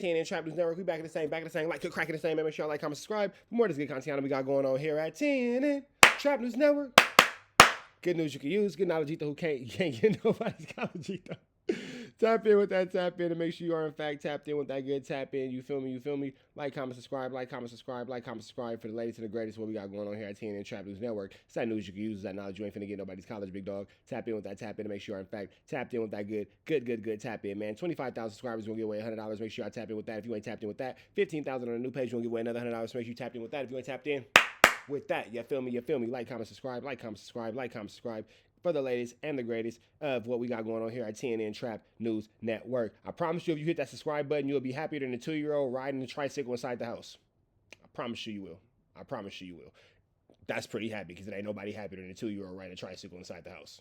TNN Trap News Network. We back in the same, like cracking the same. Make sure y'all like, comment, subscribe for more of this good content we got going on here at TNN Trap News Network. Good news you can use. Good knowledge who can't get nobody's college. Tap in with that, tap in, and make sure you are in fact tapped in with that good tap in. You feel me? Like, comment, subscribe for the latest and the greatest what we got going on here at TNN Trap News Network. It's that news you can use. It's that knowledge you ain't finna get nobody's college, big dog. Tap in with that, tap in, and make sure you are in fact tapped in with that good tap in, man. 25,000 subscribers, we'll give away $100. Make sure y'all tap in with that. If you ain't tapped in with that, 15,000 on a new page, we'll give away another $100. Make sure you tapped in with that. If you ain't tapped in with that, you feel me? Like, comment, subscribe for the latest and the greatest of what we got going on here at TNN Trap News Network. I promise you, if you hit that subscribe button, you'll be happier than a 2-year-old riding a tricycle inside the house. I promise you will. That's pretty happy because it ain't nobody happier than a 2-year-old riding a tricycle inside the house.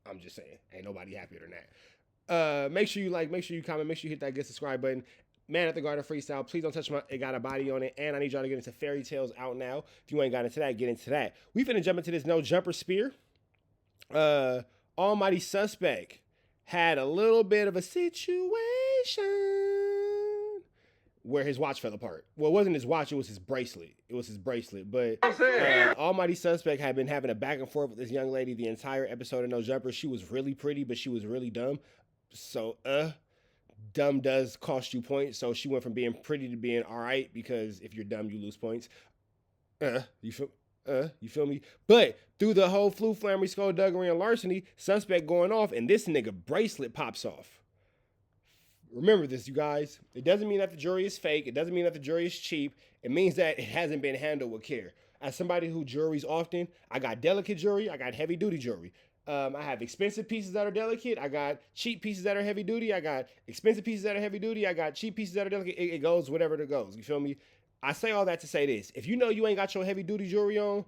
I'm just saying, ain't nobody happier than that. Make sure you like, make sure you comment, make sure you hit that good subscribe button. Man at the Garden Freestyle, please don't touch it got a body on it. And I need y'all to get into Fairy Tales out now. If you ain't got into that, get into that. We finna jump into this no jumper spear. Almighty Suspect had a little bit of a situation where his watch fell apart. Well, it wasn't his watch, it was his bracelet. But Almighty Suspect had been having a back and forth with this young lady the entire episode of No Jumper. She was really pretty, but she was really dumb. So, dumb does cost you points. So she went from being pretty to being all right, because if you're dumb, you lose points. You feel me? But through the whole flu, flammery, skullduggery, and larceny, Suspect going off, and this nigga bracelet pops off. Remember this, you guys. It doesn't mean that the jury is fake. It doesn't mean that the jury is cheap. It means that it hasn't been handled with care. As somebody who juries often, I got delicate jury, I got heavy duty jury. I have expensive pieces that are delicate. I got cheap pieces that are heavy duty. I got expensive pieces that are heavy duty. I got cheap pieces that are delicate. It goes whatever it goes. You feel me? I say all that to say this. If you know you ain't got your heavy duty jewelry on,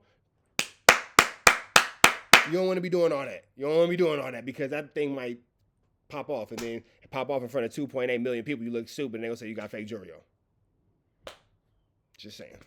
you don't want to be doing all that. Because that thing might pop off, and then pop off in front of 2.8 million people. You look stupid, and they gonna say you got fake jewelry on. Just saying.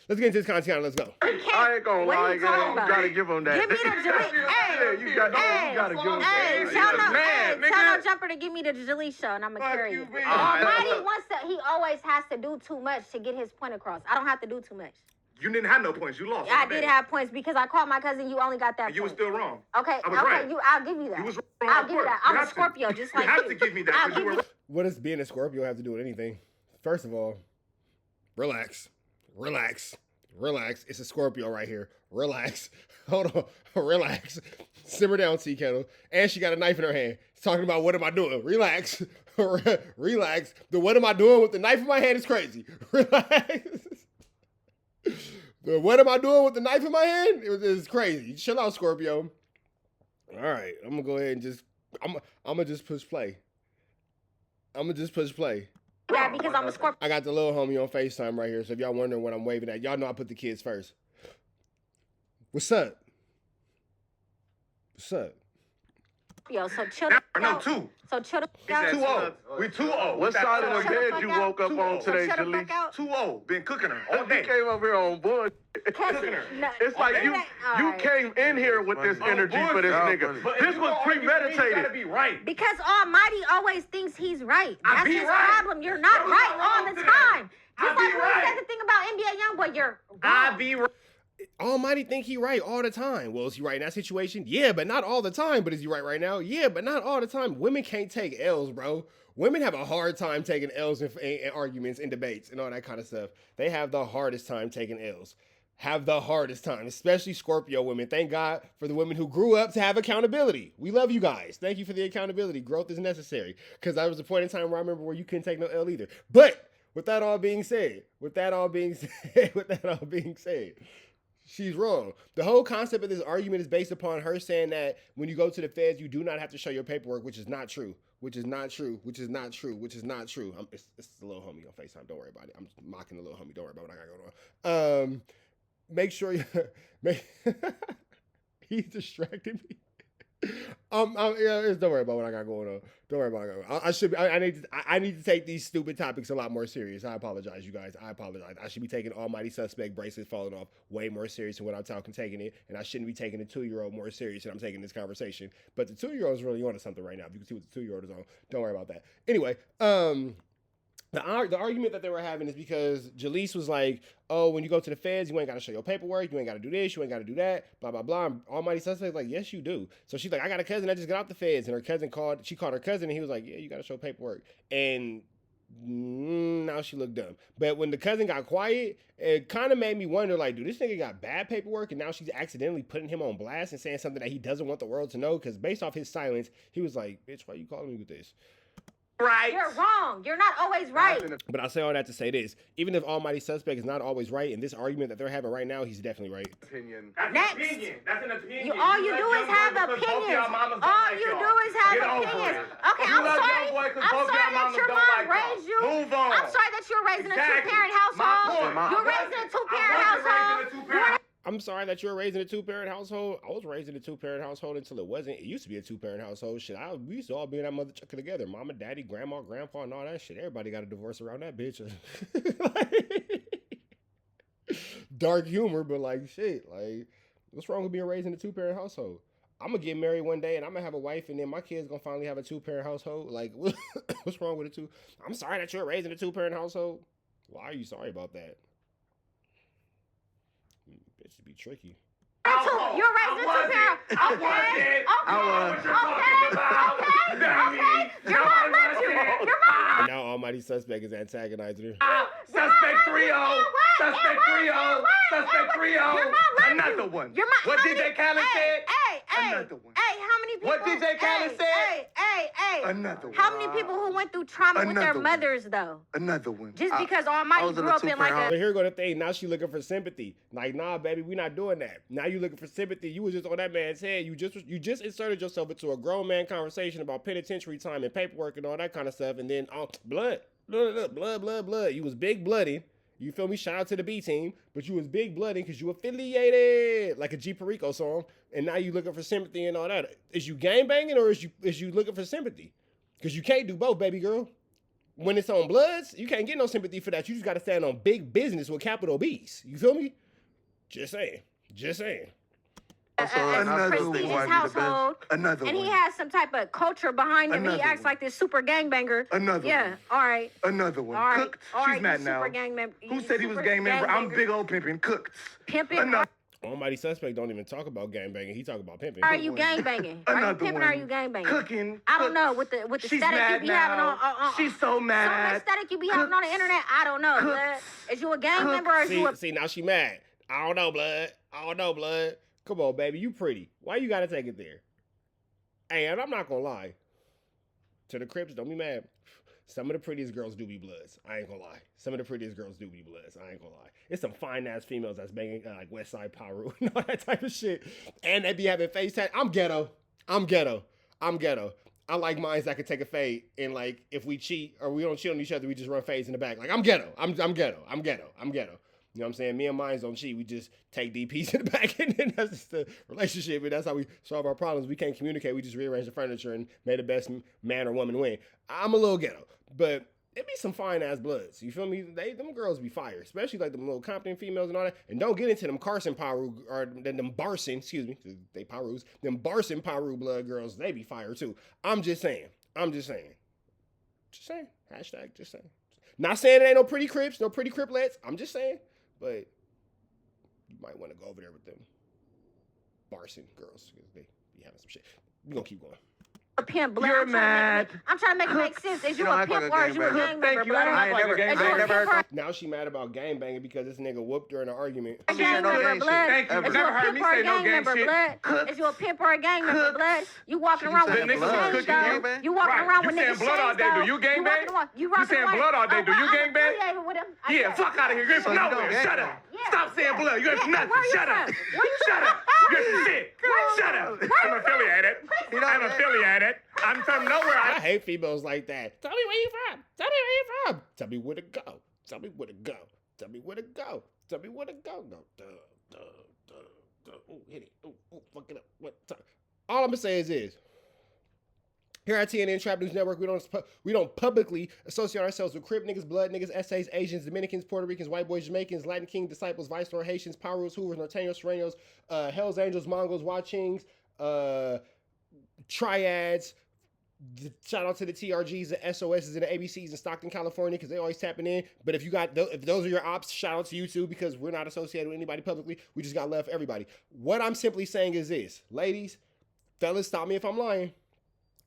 Let's get into this content. Let's go. I ain't gonna lie, you gotta give him that. Give me the Jaleel. You gotta give him that. Tell no jumper to give me the Jaleel show, and I'm gonna carry you. Almighty wants to. He always has to do too much to get his point across. I don't have to do too much. You didn't have no points. You lost. I did have points because I called my cousin. You only got that point. You were still wrong. Okay. Right. I'll give you that. You was wrong. I'll give you that. I'm a Scorpio, just like you. You have to give me that. You were... What does being a Scorpio have to do with anything? First of all, relax. It's a Scorpio right here. Relax. Hold on. Relax. Simmer down, tea kettle. And she got a knife in her hand. She's talking about, what am I doing? Relax. Relax. The what am I doing with the knife in my hand is crazy. Relax. The what am I doing with the knife in my hand? It's crazy. Chill out, Scorpio. All right. I'm going to go ahead and just, I'm going to just push play. Yeah, because I'm a Scorpio. I got the little homie on FaceTime right here, so if y'all wondering what I'm waving at, y'all know I put the kids first. What's up? Yo, so chill. No, 2. So chill. 2-0. We 2-0. What side of the bed you woke up on today, Jaleel? 2-0. Been cooking her all day. You came up here on bullshit. Cooking her. It's like you came in here with this energy for this nigga. This was premeditated. You gotta be right. Because Almighty always thinks he's right. That's his problem. You're not right all the time. Just like when you said the thing about NBA Youngboy, you're wrong. I be right. Almighty think he right all the time. Well, is he right in that situation? Yeah, but not all the time. But is he right now? Yeah, but not all the time. Women can't take L's, bro. Women have a hard time taking L's in arguments and debates and all that kind of stuff. They have the hardest time taking L's. Have the hardest time, especially Scorpio women. Thank God for the women who grew up to have accountability. We love you guys. Thank you for the accountability. Growth is necessary. Because there was a point in time where I remember where you couldn't take no L either. But with that all being said, she's wrong. The whole concept of this argument is based upon her saying that when you go to the feds, you do not have to show your paperwork, which is not true. It's the little homie on FaceTime. Don't worry about it. I'm mocking the little homie. Don't worry about what I got going on. Make sure you... He's distracting me. Don't worry about what I got going on. Don't worry about it. I need to take these stupid topics a lot more serious. I apologize, you guys. I apologize. I should be taking Almighty Suspect bracelets falling off way more serious than what I'm taking it, and I shouldn't be taking the 2-year-old more serious than I'm taking this conversation. But the 2-year-old is really onto something right now. If you can see what the 2-year-old is on, don't worry about that. Anyway, the argument that they were having is because Jaleese was like, oh, when you go to the feds, you ain't got to show your paperwork. You ain't got to do this. You ain't got to do that. Blah, blah, blah. And Almighty Suspect like, yes, you do. So she's like, I got a cousin that just got out the feds. And she called her cousin, and he was like, yeah, you got to show paperwork. And now she looked dumb. But when the cousin got quiet, it kind of made me wonder, like, dude, this nigga got bad paperwork, and now she's accidentally putting him on blast and saying something that he doesn't want the world to know? Because based off his silence, he was like, bitch, why you calling me with this? Right. You're wrong. You're not always right. But I say all that to say this. Even if Almighty Suspect is not always right, in this argument that they're having right now, he's definitely right. Opinion. Next. That's an opinion. All you do is have opinions. All you do is have opinions. Okay, I'm sorry. I'm sorry that your mom raised you. Move on. I'm sorry that you're raised in a two-parent household. You're raised in a two-parent household. I'm sorry that you were raised in a 2-parent household. I was raised in a 2-parent household until it wasn't. It used to be a 2-parent household. Shit, we used to all be in that mother chucker together. Mama, daddy, grandma, grandpa, and all that shit. Everybody got a divorce around that bitch. Dark humor, but like shit. Like, what's wrong with being raised in a 2-parent household? I'm gonna get married one day and I'm gonna have a wife, and then my kids gonna finally have a 2-parent household. Like, what's wrong with it too? I'm sorry that you were raised in a 2-parent household. Why are you sorry about that? Bitch, to be tricky. You're raised in a two-parent. Okay. Your mom loves you. Your mom. And now Almighty Suspect is antagonizing her. Suspect 3-0. Suspect 3-0. Suspect 3-0. Another one. What DJ Khaled said? Another one. Hey, how many people? What DJ Khaled said? Hey. Another one. How many people who went through trauma with their mothers, though? Another one. Just because Almighty grew up in like a... But here go the thing. Now she looking for sympathy. Like, nah, baby, we not doing that. Now you looking for sympathy. You was just on that man's head. You just inserted yourself into a grown man conversation about penitentiary time and paperwork and all that kind of stuff. And then, blood. You was big bloody. You feel me? Shout out to the B team. But you was big bloody because you affiliated. Like a G Perico song. And now you looking for sympathy and all that. Is you gangbanging or is you looking for sympathy? Because you can't do both, baby girl. When it's on Bloods, you can't get no sympathy for that. You just got to stand on big business with capital B's. You feel me? Just saying. Prestigious household. Another and one. he has some type of culture behind him. He acts like this super gangbanger. Another one. All right. Another one. All right. Cooked. All right. She's mad now. Who said he was gang member? I'm big old pimping. Cooked. Pimping. Almighty Suspect don't even talk about gangbanging. He talk about pimping. Are you gangbanging? Are you pimping or are you gangbanging? Cooking. I don't know. With the static you be having on. She's so mad. Some of the static you be having on the internet, I don't know. Blood. Is you a gang member or is you a... See, now she mad. I don't know, blood. Come on, baby. You pretty. Why you gotta take it there? Hey, and I'm not gonna lie. To the Crips, don't be mad. Some of the prettiest girls do be Bloods. I ain't gonna lie. Some of the prettiest girls do be Bloods. I ain't gonna lie. It's some fine-ass females that's banging like Westside Paru and all that type of shit. And they be having face tat. I'm ghetto. I like mines that can take a fade. And like, if we cheat or we don't cheat on each other, we just run fades in the back. Like, I'm ghetto. I'm ghetto. You know what I'm saying? Me and mines don't cheat. We just take DPs in the back, and then that's just the relationship, and that's how we solve our problems. We can't communicate. We just rearrange the furniture and may the best man or woman win. I'm a little ghetto, but it be some fine-ass Bloods. You feel me? Them girls be fire, especially like them little Compton females and all that. And don't get into them Carson Paru, or them Barson, excuse me, they Parus. Them Barson Paru blood girls, they be fire too. I'm just saying. Hashtag just saying. Not saying there ain't no pretty Crips, no pretty Criplets. I'm just saying. But you might want to go over there with them Barson girls because they be having some shit. We're going to keep going. A pimp, Blood. You're mad. I'm trying to make it make sense. Is you a pimp or is you a gang member, Blood? Now she mad about gangbanging because this nigga whooped her in an argument. A gang member, Blood. Thank you. Is you a pimp or a gang member, Blood? Is you a pimp or a gang member, Blood? You walking around with niggas change, though. You walking around with niggas change, blood all day. Do you gangbang? You saying blood all day. Do you gangbang? Yeah, Yeah, fuck out of here. You ain't from nowhere. Shut up. Stop saying blood. You ain't from nothing. Shut up. Shut up. You're some shit. Shut up. I'm affiliated. I'm from nowhere. I hate females like that. Tell me where you from. Tell me where to go. No. Ooh, hit it. Ooh, fuck it up. What time? All I'm gonna say is this. Here at TNN Trap News Network, we don't publicly associate ourselves with Crip niggas, Blood niggas, Essays, Asians, Dominicans, Puerto Ricans, White Boys, Jamaicans, Latin King, Disciples, Vice Lord, Haitians, Pirus, Hoovers, Norteños, Sureños, Hells Angels, Mongols, Wachings, Triads. Shout out to the TRGs, the SOSs, and the ABCs in Stockton, California, because they always tapping in. But if those are your ops, shout out to you too, because we're not associated with anybody publicly. We just got love for everybody. What I'm simply saying is this, ladies, fellas, stop me if I'm lying.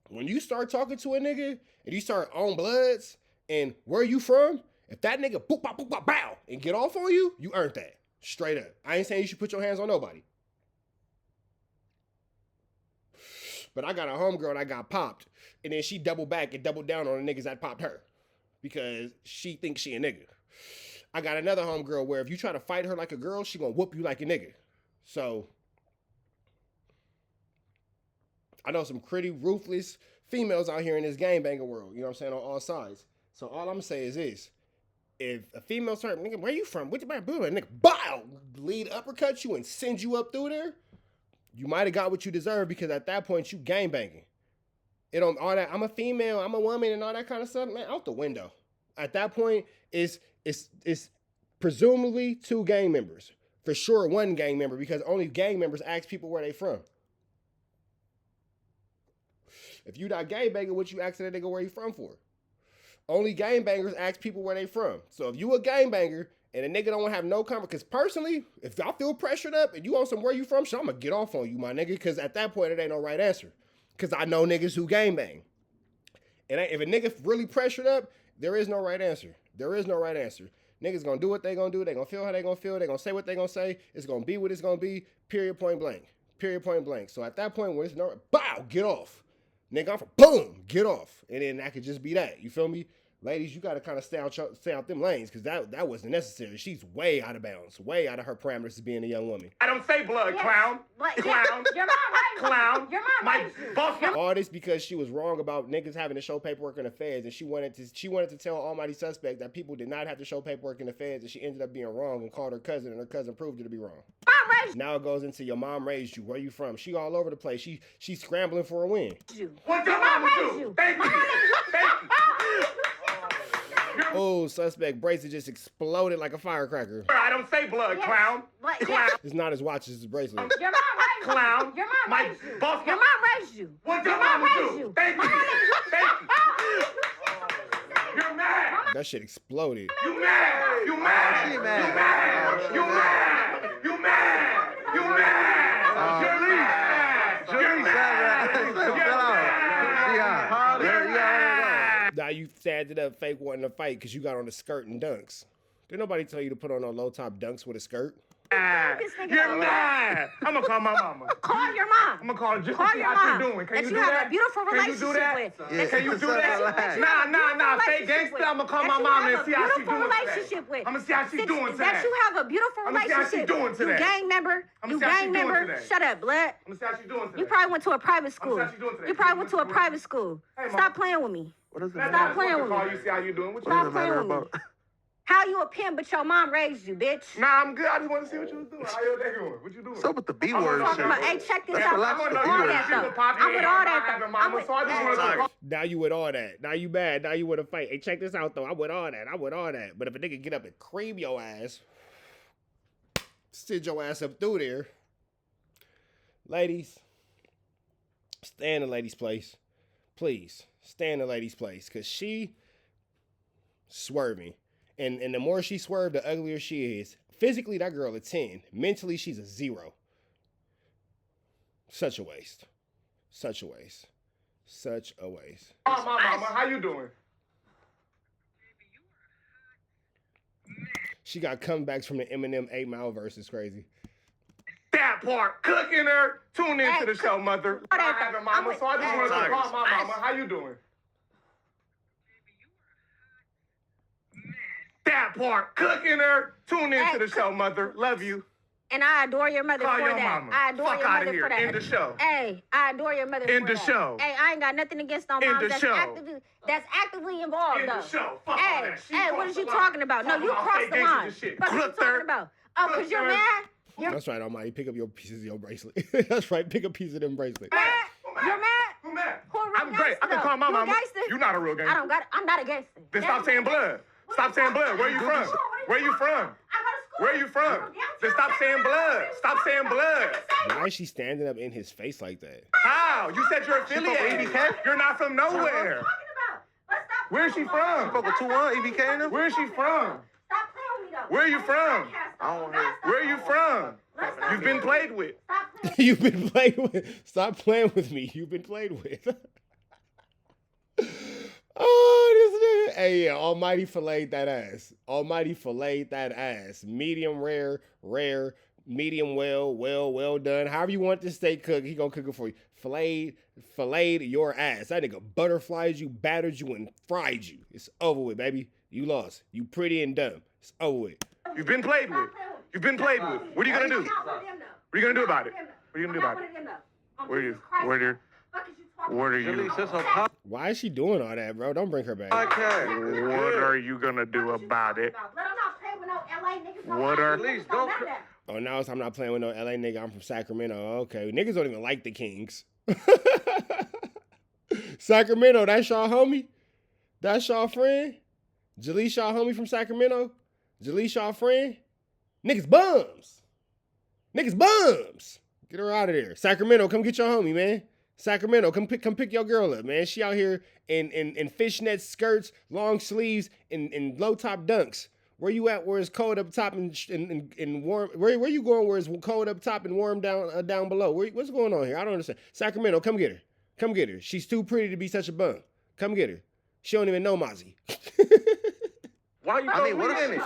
When you start talking to a nigga and you start on bloods and where you from, if that nigga boop, bop, boop, bop, bow and get off on you, you earned that. Straight up. I ain't saying you should put your hands on nobody. But I got a homegirl that got popped, and then she doubled back and doubled down on the niggas that popped her because she thinks she a nigga. I got another homegirl where if you try to fight her like a girl, she gonna whoop you like a nigga. So I know some pretty ruthless females out here in this gangbanger world, you know what I'm saying, on all sides. So all I'm gonna say is this. If a female start, nigga, where you from? What you about to do? Nigga, bow, lead uppercut you and send you up through there, you might have got what you deserve because at that point you gangbanging. It don't all that, I'm a female, I'm a woman and all that kind of stuff, man, out the window. At that point, it's presumably 2 gang members. For sure 1 gang member because only gang members ask people where they from. If you not gangbanging, what you asking that nigga where he from for? Only gangbangers ask people where they from. So if you a gangbanger and a nigga don't have no comment, because personally, if I feel pressured up and you on some where you from shit, I'm gonna get off on you, my nigga, because at that point, it ain't no right answer. Because I know niggas who gangbang. And if a nigga really pressured up, there is no right answer. There is no right answer. Niggas gonna do what they gonna do. They gonna feel how they gonna feel. They gonna say what they gonna say. It's gonna be what it's gonna be. Period, point blank. Period, point blank. So at that point, when it's no, bow, get off. Nigga, I'm for boom, get off. And then that could just be that. You feel me? Ladies, you got to kind of stay out them lanes because that wasn't necessary. She's way out of bounds, way out of her parameters as being a young woman. I don't say blood, clown. Clown. Your mom right. Clown. Your mom right. All this because she was wrong about niggas having to show paperwork in the feds, and she wanted to tell Almighty Suspect that people did not have to show paperwork in the feds, and she ended up being wrong and called her cousin, and her cousin proved her to be wrong. Mom raised you. Now it goes into your mom raised you. Where you from? She all over the place. She's scrambling for a win. What your mama do? Thank you. Thank you. Oh, Suspect bracelet just exploded like a firecracker. I don't say blood, clown. Clown. It's not his watch, it's his bracelet. Your mom raised you. Clown. Your mom raised you. Your mom raised you. What your mama do? Thank you. Thank you. You're mad. That shit exploded. You mad. You mad. She You mad. mad. You mad. You mad. You mad. You're mad. You're mad. You're mad. Now you sad up fake wanting to fight because you got on a skirt and dunks. Did nobody tell you to put on no low top dunks with a skirt? You're mad. I'm gonna call my mama. Call your mom. I'm gonna call her just to Call see your how mom. she's doing. Can you do have that? a beautiful Can you do relationship that? with. Yeah. Can you do that? Nah. Fake gangster. I'm gonna call my mom and see how she's doing today. I'm gonna see how she's doing today. That you have a beautiful I'm gonna see how she's relationship. doing today. You gang member. I'm You gonna see how gang she's doing member. today. Shut up, blood. I'm gonna see how she's doing today. You probably went to a private school. how she's doing today. You probably went to a private school. Hey, Stop Mom. playing with me. What is it? Stop playing with Call me. you, see how you doing. What you Stop doing? playing with me. How you a pimp but your mom raised you, bitch? Nah, I'm good. I just want to see what you was doing. How your day going? What you doing? What's up with the B I'm word talking shit? about- Hey, check this That's out. the I'm last with one. all You that heard though. People popping I'm with in. all I'm that having though. mama, I'm with so I just wanna go. Now you with all that. Now you mad. Now you with a fight. Hey, check this out though. I with all that. I with all that. But if a nigga get up and cream your ass, sit your ass up through there, ladies, stay in the lady's place. Please, stay in the lady's place. Cause she swerving. And the more she swerved, the uglier she is. Physically, that girl a 10. Mentally, she's a 0. Such a waste. Such a waste. Such a waste. My mama, how you doing? She got comebacks from the Eminem 8 Mile verse. It's crazy. That part, cooking her. Tune into the show, mother. All I that have a though. mama, I'm so I just want to with- call my mama. How you doing? That part, cooking her. Tune into the show, mother. Love you. And I adore your mother Call for your that. mama. I adore Fuck your outta mother here. for that. End the show. Hey, I adore your mother End for the that. show. Hey, I ain't got nothing against no End moms the that's show. actively involved End though. the show. Fuck all Hey, that. She hey, what crossed is you the line. talking about? No, Talking you about crossed fake the gangsters line. and shit. What are you Crooked her. talking about? Oh, because you're Crooked her. mad? That's right, Almighty. Pick up your pieces of your bracelet. That's right. Pick up pieces of them bracelets. You're mad? Who mad? Who a real I'm great. I can gangster, call my though? You a mama. gangster? You're not a real I gangster. don't got it. I'm not a gangster. Then stop saying blood. Stop saying blood. Where you from? Where you from? Where you from? Then stop saying blood. Stop saying blood. Why is she standing up in his face like that? How? You said you're affiliated. You're not from nowhere. Where's she from? Fuck with 2-1, EBK in them? Where's she from? Stop playing with me, though. Where you from? I don't hear. Where you from? You've been played with. Stop playing. You've been played with. Stop playing with me. You've been played with. Oh, this nigga. Hey, yeah, Almighty filleted that ass. Almighty filleted that ass. Medium rare, medium well done. However you want this steak cooked, he gonna cook it for you. Filleted your ass. That nigga butterflied you, battered you, and fried you. It's over with, baby. You lost. You pretty and dumb. It's over with. You've been played with. You've been played with. What are you gonna do? What are you gonna do about it? What are you gonna do about it? Where are you? Why is she doing all that, bro? Don't bring her back. Okay. What are you gonna do about it? What are- Oh, now I'm not playing with no LA nigga. I'm from Sacramento. Okay. Niggas don't even like the Kings. Sacramento, that's y'all homie? That's y'all friend? Jalees y'all homie from Sacramento? Jalees y'all friend? Niggas bums. Niggas bums. Get her out of there. Sacramento, come get your homie, man. Sacramento, come pick your girl up, man. She out here in fishnet skirts, long sleeves, and low top dunks. Where you at? Where it's cold up top and warm? Where you going? Where it's cold up top and warm down below? What's going on here? I don't understand. Sacramento, come get her. Come get her. She's too pretty to be such a bum. Come get her. She don't even know Mozzie. Why you? I mean, what in it?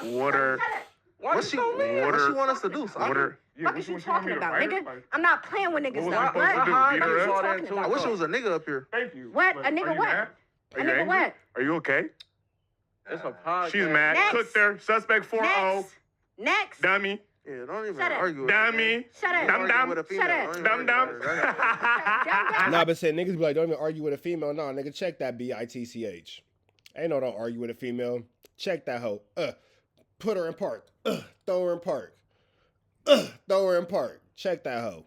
What she want us to do? What are? What is you talking about, nigga? I'm not playing with niggas, What though. was I supposed to do? What? Beat What her are you up? talking I about? wish it was a nigga up here. Thank you. What? A Are nigga you what? mad? A Are you nigga angry? what? Are you okay? It's a podcast. She's mad. Next. Cooked her. Suspect 4-0. Next. Dummy. Yeah, don't even Shut up. argue with Dummy. Shut up. Dum dum. With a female. Shut up. Don't even Dum argue with her. Dumb. Nah, but said niggas be like, don't even argue with a female. Nah, nigga, check that BITCH. Ain't no don't argue with a female. Check that hoe. Put her in park. Throw her in park. Throw her in park. Check that hoe.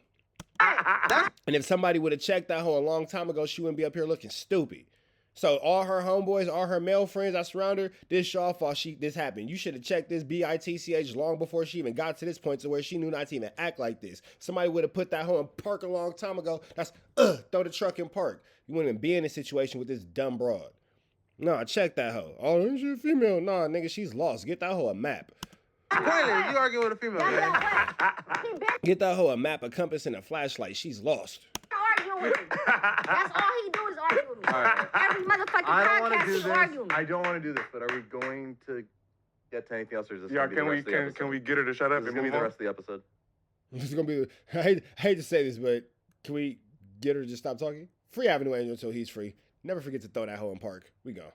And if somebody would have checked that hoe a long time ago, she wouldn't be up here looking stupid. So all her homeboys, all her male friends that surround her, this y'all fault this happened. You should have checked this BITCH long before she even got to this point to where she knew not to even act like this. Somebody would have put that hoe in park a long time ago. That's throw the truck in park. You wouldn't even be in a situation with this dumb broad. Nah, check that hoe. Oh, this is a female. Nah, nigga, she's lost. Get that hoe a map. Pointless. You arguing with a female, man. Get that hoe a map, a compass, and a flashlight. She's lost. Arguing with me. That's all he do is argue with me. All right. Every motherfucking I don't want to podcast do he's this. arguing with me. I don't want to do this, but are we going to get to anything else, or is this Yeah, gonna be the can we rest of the episode? can we get her to shut up This is and gonna be move the on? rest of the episode. This is gonna be. I hate to say this, but can we get her to just stop talking? Free Avenue Angel until he's free. Never forget to throw that hoe in park. We go.